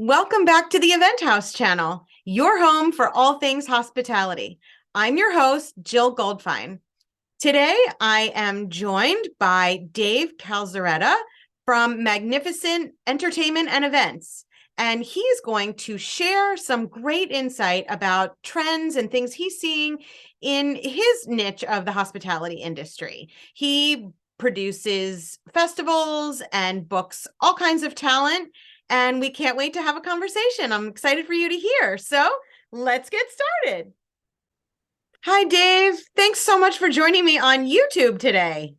Welcome back to the Event House channel, your home for all things hospitality. I'm your host, Jill Goldfine. Today, I am joined by Dave Calzaretta from Magnificent Entertainment and Events, and he's going to share some great insight about trends and things he's seeing in his niche of the hospitality industry. He produces festivals and books all kinds of talent, and we can't wait to have a conversation. I'm excited for you to hear. So let's get started. Hi, Dave. Thanks so much for joining me on YouTube today.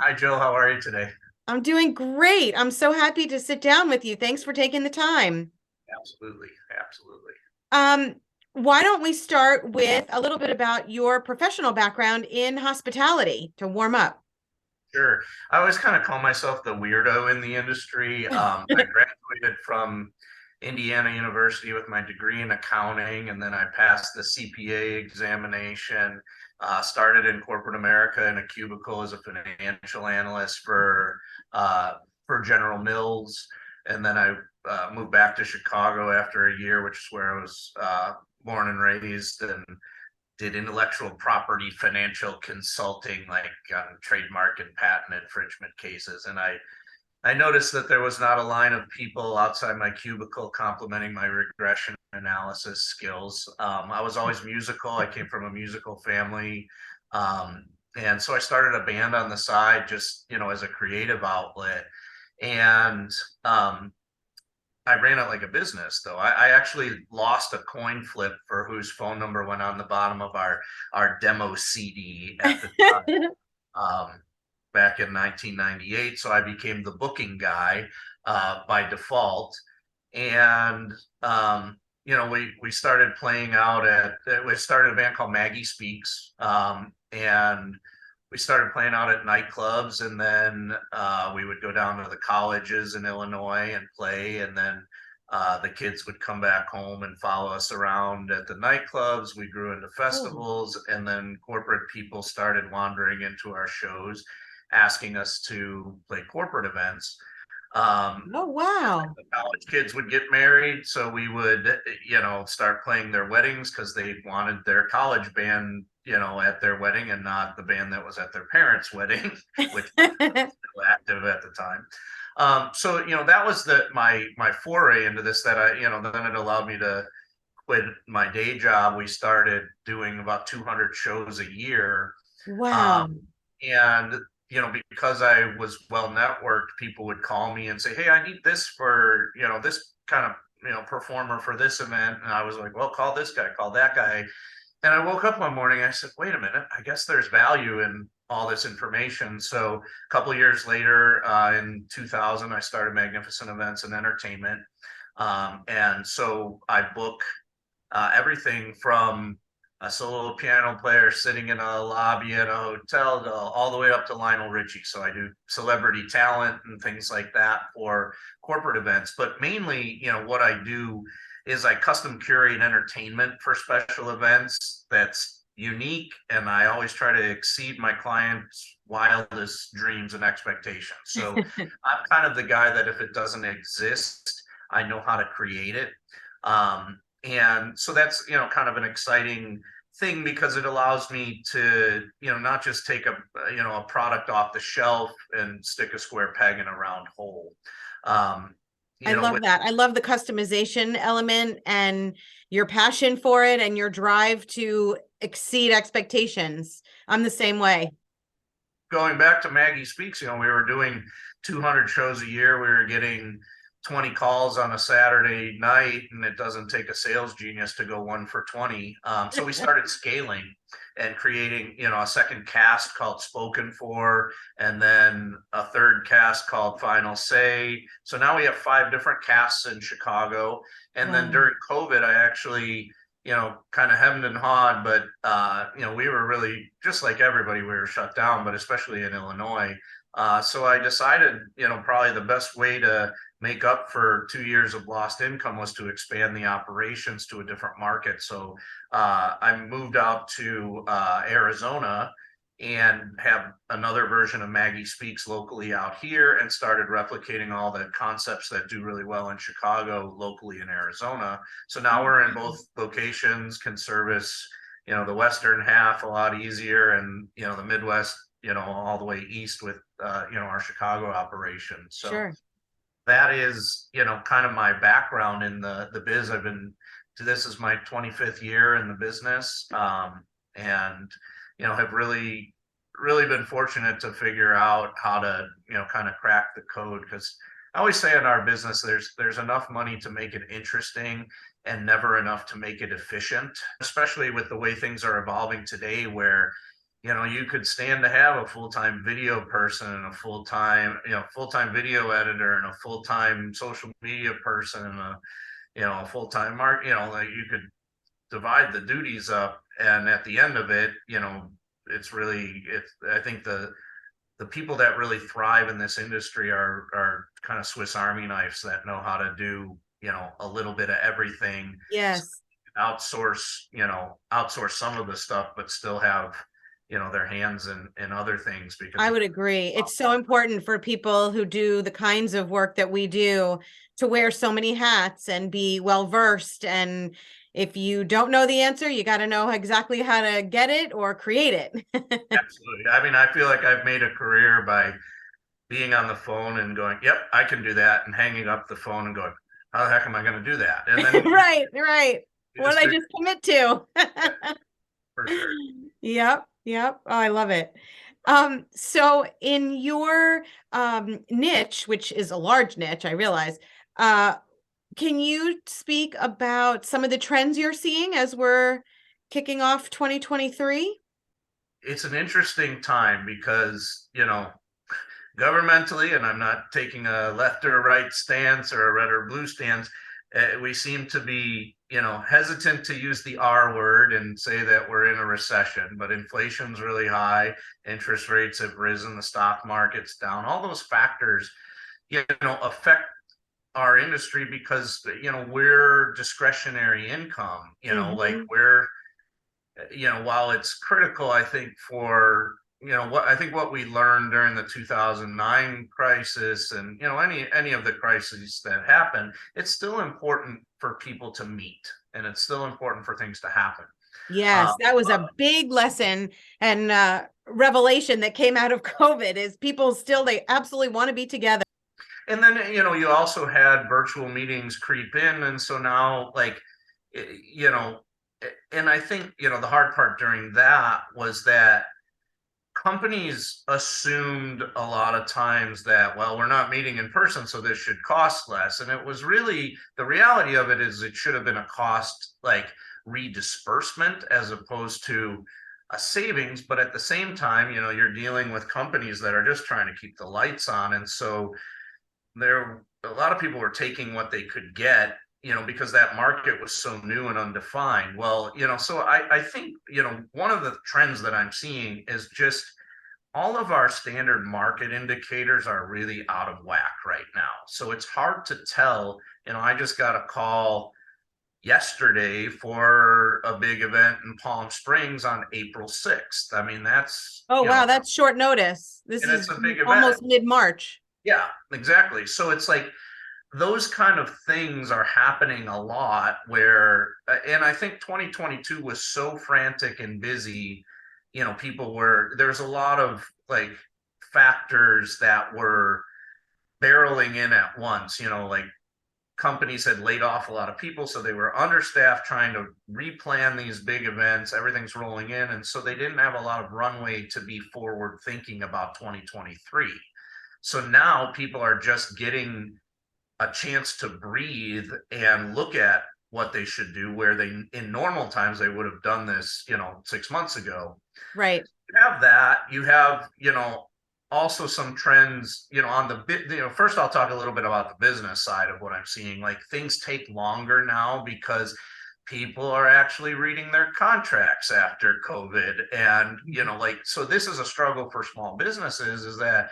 Hi, Jill. How are you today? I'm doing great. I'm so happy to sit down with you. Thanks for taking the time. Absolutely. Absolutely. Um, why don't we start with a little bit about your professional background in hospitality to warm up? Sure. I always kind of call myself the weirdo in the industry. I graduated from Indiana University with my degree in accounting, and then I passed the CPA examination. Started in corporate America in a cubicle as a financial analyst for General Mills, and then I moved back to Chicago after a year, which is where I was born and raised, and did intellectual property financial consulting, like trademark and patent infringement cases. And I noticed that there was not a line of people outside my cubicle complimenting my regression analysis skills. I was always musical. I came from a musical family. And so I started a band on the side, just, as a creative outlet. And I ran it like a business, though. I actually lost a coin flip for whose phone number went on the bottom of our demo CD at the time, back in 1998. So I became the booking guy by default, and we started playing out at we started a band called Maggie Speaks, and we started playing out at nightclubs, and then we would go down to the colleges in Illinois and play, and then the kids would come back home and follow us around at the nightclubs. We grew into Oh, festivals, and then corporate people started wandering into our shows, asking us to play corporate events. oh, wow. The college kids would get married, so we would, start playing their weddings because they wanted their college band, at their wedding, and not the band that was at their parents' wedding, which was still active at the time. So that was my foray into this. That then it allowed me to quit my day job. We started doing about 200 shows a year, Wow. um, and because I was well networked, people would call me and say, "Hey, I need this for this kind of performer for this event," and I was like, "Well, call this guy, call that guy." And I woke up one morning, I said, "Wait a minute, I guess there's value in all this information." So a couple of years later, in 2000, I started Magnificent Events and Entertainment, and so I book everything from a solo piano player sitting in a lobby at a hotel all the way up to Lionel Richie. So I do celebrity talent and things like that for corporate events. But mainly, what I do is I custom curate entertainment for special events that's unique. And I always try to exceed my clients' wildest dreams and expectations. So I'm kind of the guy that if it doesn't exist, I know how to create it. And so that's kind of an exciting thing, because it allows me to not just take a product off the shelf and stick a square peg in a round hole. um I love with that. I love the customization element and your passion for it and your drive to exceed expectations. I'm the same way. Going back to Maggie Speaks, we were doing 200 shows a year. We were getting 20 calls on a Saturday night, and it doesn't take a sales genius to go 1 for 20. So we started scaling and creating, a second cast called Spoken For, and then a third cast called Final Say. So now we have 5 different casts in Chicago. And then Wow. during COVID, I actually kind of hemmed and hawed, but we were really just like everybody, we were shut down, but especially in Illinois. So I decided, probably the best way to make up for 2 years of lost income was to expand the operations to a different market. So I moved out to Arizona and have another version of Maggie Speaks locally out here, and started replicating all the concepts that do really well in Chicago locally in Arizona. So now we're in both locations, can service, the western half a lot easier, and the Midwest, all the way east with our Chicago operation. So Sure. that is, kind of my background in the biz. This is my 25th year in the business. And have really been fortunate to figure out how to, kind of crack the code. Because I always say in our business, there's enough money to make it interesting and never enough to make it efficient, especially with the way things are evolving today, where you could stand to have a full-time video person and a full-time video editor and a full-time social media person and a full-time like you could divide the duties up, and at the end of it, I think the people that really thrive in this industry are kind of Swiss Army knives that know how to do, a little bit of everything. Yes. Outsource some of the stuff, but still have, their hands in other things, because I would agree. It's so important for people who do the kinds of work that we do to wear so many hats and be well versed. And if you don't know the answer, you got to know exactly how to get it or create it. Absolutely. I mean, I feel like I've made a career by being on the phone and going, "Yep, I can do that," and hanging up the phone and going, "How the heck am I going to do that?" And then Right. What did I figure, just commit to? for sure. Yep. Yep. Oh, I love it. So in your niche, which is a large niche, I realize, uh, can you speak about some of the trends you're seeing as we're kicking off 2023? It's an interesting time because, governmentally, and I'm not taking a left or a right stance or a red or blue stance, we seem to be, hesitant to use the R word and say that we're in a recession, but inflation's really high, interest rates have risen, the stock market's down, all those factors, affect our industry because, we're discretionary income, like Mm-hmm. while it's critical, I think for, what we learned during the 2009 crisis, and any of the crises that happen, it's still important for people to meet, and it's still important for things to happen. Yes, that was a big lesson and revelation that came out of COVID is people still, they absolutely want to be together. And then, you also had virtual meetings creep in, and so now, like, you know and I think, the hard part during that was that companies assumed a lot of times that, well, we're not meeting in person, so this should cost less. And it was really, the reality of it is, it should have been a cost like redisbursement as opposed to a savings. But at the same time, you're dealing with companies that are just trying to keep the lights on. And so there, a lot of people were taking what they could get, because that market was so new and undefined. Well, so I think, one of the trends that I'm seeing is just all of our standard market indicators are really out of whack right now. So it's hard to tell. I just got a call yesterday for a big event in Palm Springs on April 6th. I mean, that's, Oh, wow, that's short notice. This and it's is a big event. almost mid-March. Yeah, exactly. So it's like those kind of things are happening a lot where, and I think 2022 was so frantic and busy, there's a lot of like factors that were barreling in at once, like companies had laid off a lot of people, so they were understaffed trying to replan these big events, everything's rolling in, and so they didn't have a lot of runway to be forward thinking about 2023. So now people are just getting a chance to breathe and look at what they should do, where they, in normal times, they would have done this, 6 months ago. Right. You have that. You have, also some trends, on the bit, first I'll talk a little bit about the business side of what I'm seeing. Like, things take longer now because people are actually reading their contracts after COVID. And, like, so this is a struggle for small businesses, is that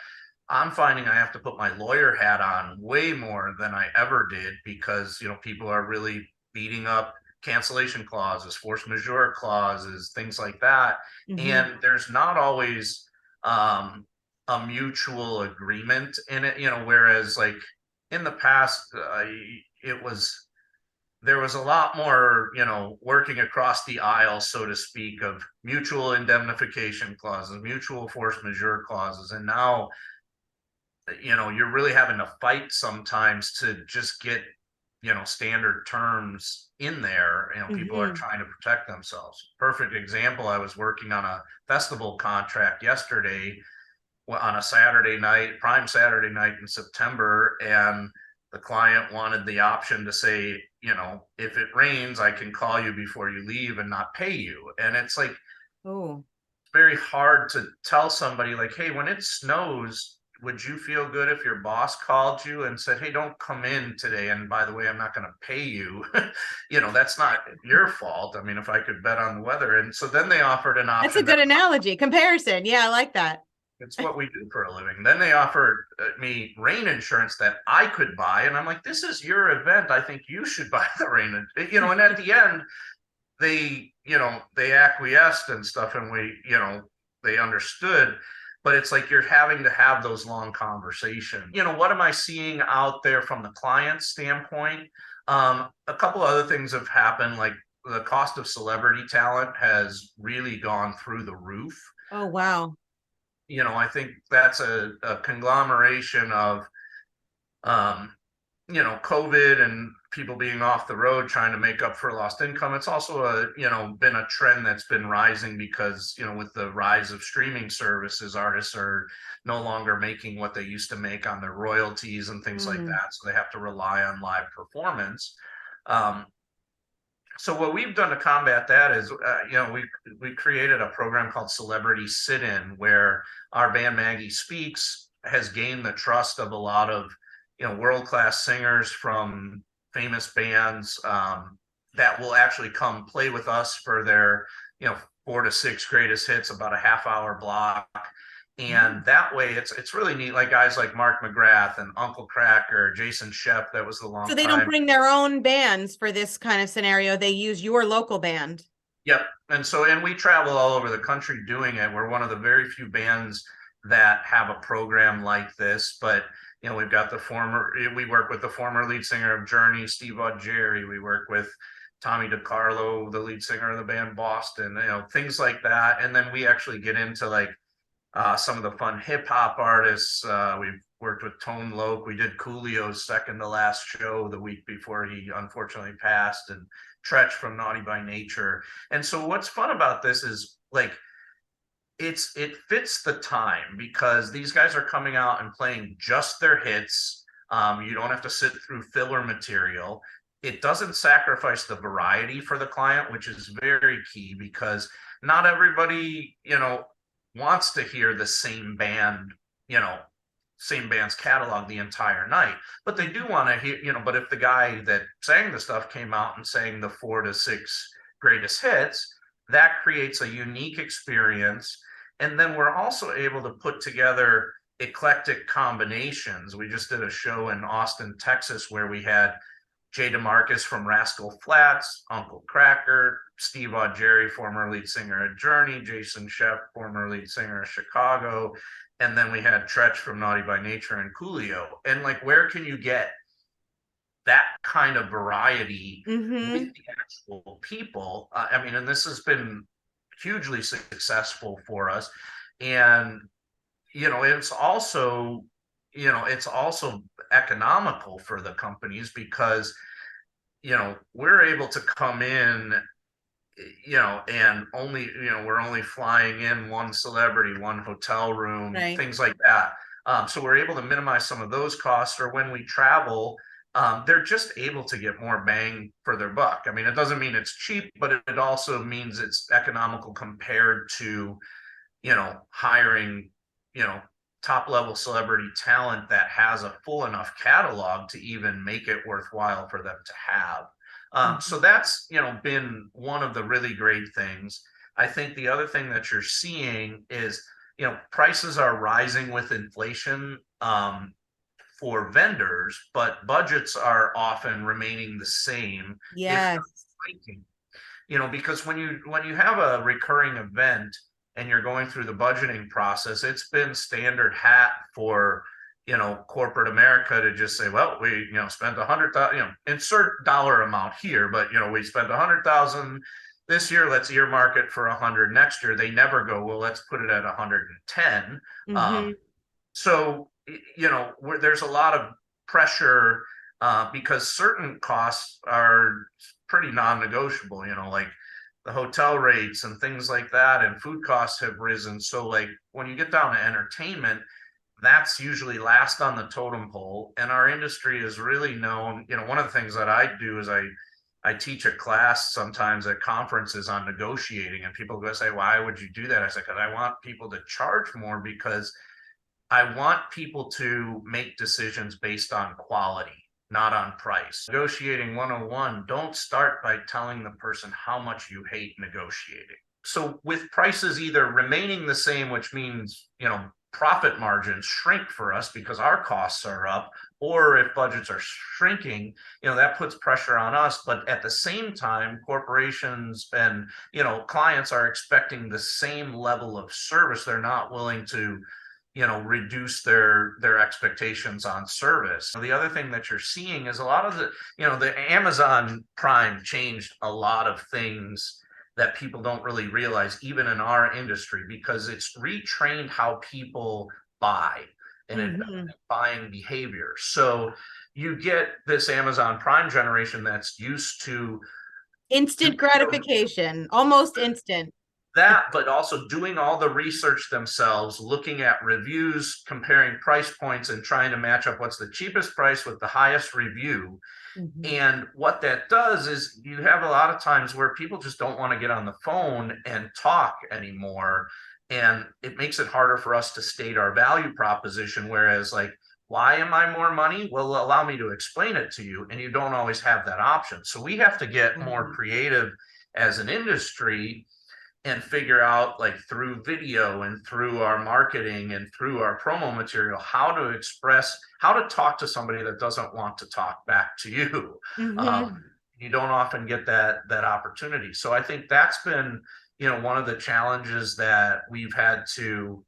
I'm finding I have to put my lawyer hat on way more than I ever did, because, people are really beating up cancellation clauses, force majeure clauses, things like that. Mm-hmm. And there's not always a mutual agreement in it, whereas like in the past, it was there was a lot more, working across the aisle, so to speak, of mutual indemnification clauses, mutual force majeure clauses. And now, you're really having to fight sometimes to just get, standard terms in there. People are Mm-hmm. trying to protect themselves. Perfect example, I was working on a festival contract yesterday on a Saturday night, prime Saturday night in September, and the client wanted the option to say, if it rains, I can call you before you leave and not pay you. And it's like Oh, very hard to tell somebody like, hey, when it snows, would you feel good if your boss called you and said, hey, don't come in today, and by the way, I'm not going to pay you? That's not your fault. I mean, if I could bet on the weather. And so then they offered an that's a option that good analogy. Comparison. Yeah, I like that. it's what we do for a living. Then they offered me rain insurance that I could buy. And I'm like, this is your event. I think you should buy the rain. And at the end, they acquiesced and stuff, and they understood. But it's like you're having to have those long conversations. What am I seeing out there from the client standpoint? A couple other things have happened, like the cost of celebrity talent has really gone through the roof. Oh, wow. I think that's a conglomeration of, um, COVID and people being off the road trying to make up for lost income. It's also been a trend that's been rising because, with the rise of streaming services, artists are no longer making what they used to make on their royalties and things like Mm. that. So they have to rely on live performance. So what we've done to combat that is, we created a program called Celebrity Sit-In, where our band Maggie Speaks has gained the trust of a lot of, world-class singers from famous bands, that will actually come play with us for their, 4 to 6 greatest hits, about a half-hour block. And that way, it's really neat. Like guys like Mark McGrath and Uncle Kracker, Jason Shepp, that was the So they don't longtime. bring their own bands for this kind of scenario. They use your local band. Yep. And we travel all over the country doing it. We're one of the very few bands that have a program like this. But, we've got we work with the former lead singer of Journey, Steve Augeri. We work with Tommy DiCarlo, the lead singer of the band Boston, things like that. And then we actually get into like some of the fun hip hop artists. We've worked with Tone Loc. We did Coolio's second to last show the week before he unfortunately passed, and Tretch from Naughty by Nature. And so what's fun about this is like it fits the time because these guys are coming out and playing just their hits. You don't have to sit through filler material. It doesn't sacrifice the variety for the client, which is very key because not everybody, wants to hear the same band, same band's catalog the entire night, but they do want to hear, but if the guy that sang the stuff came out and sang the 4 to 6 greatest hits, that creates a unique experience. And then we're also able to put together eclectic combinations. We just did a show in Austin, Texas, where we had Jay DeMarcus from Rascal Flatts, Uncle Kracker, Steve Augeri, former lead singer of Journey, Jason Shepp, former lead singer of Chicago, and then we had Tretch from Naughty by Nature and Coolio. And like, where can you get that kind of variety with the actual people? I mean, and this has been hugely successful for us. And, it's also economical for the companies because, we're able to come in, and only, we're only flying in one celebrity, one hotel room, Right. things like that. So we're able to minimize some of those costs, or when we travel, they're just able to get more bang for their buck. I mean, it doesn't mean it's cheap, but it also means it's economical compared to, hiring, top level celebrity talent that has a full enough catalog to even make it worthwhile for them to have. So that's, been one of the really great things. I think the other thing that you're seeing is, prices are rising with inflation, for vendors, but budgets are often remaining the same, if Yes. thinking. Because when you have a recurring event and you're going through the budgeting process, it's been standard hat for corporate America to just say, well, we spent 100,000, insert dollar amount here, but we spent 100,000 this year. Let's earmark it for 100 next year. They never go, well, let's put it at 110. Mm-hmm. So there's a lot of pressure because certain costs are pretty non-negotiable, like the hotel rates and things like that, and food costs have risen. So like when you get down to entertainment, that's usually last on the totem pole. And our industry is really known, one of the things that I do is I teach a class sometimes at conferences on negotiating, and people go say, why would you do that? I say, because I want people to charge more, because I want people to make decisions based on quality, not on price. Negotiating 101, don't start by telling the person how much you hate negotiating. So with prices either remaining the same, which means, profit margins shrink for us because our costs are up, or if budgets are shrinking, that puts pressure on us. But at the same time, corporations and, clients are expecting the same level of service. They're not willing to reduce their expectations on service. The other thing that you're seeing is a lot of the Amazon Prime changed a lot of things that people don't really realize, even in our industry, because it's retrained how people buy and buying behavior. So you get this Amazon Prime generation that's used to instant gratification, almost instant. That, but also doing all the research themselves, looking at reviews, comparing price points, and trying to match up what's the cheapest price with the highest review. And what that does is you have a lot of times where people just don't want to get on the phone and talk anymore. And it makes it harder for us to state our value proposition. Whereas, like, why am I more money? Well, allow me to explain it to you. And you don't always have that option. So we have to get more creative as an industry and figure out, like, through video and through our marketing and through our promo material, how to talk to somebody that doesn't want to talk back to you. You don't often get that opportunity. So I think that's been, one of the challenges that we've had to,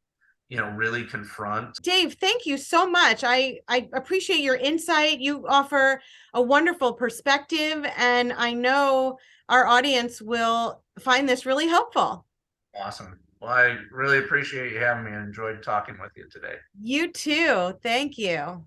really confront. Dave, thank you so much. I appreciate your insight. You offer a wonderful perspective, and I know our audience will find this really helpful. Awesome. Well, I really appreciate you having me and enjoyed talking with you today. You too. Thank you.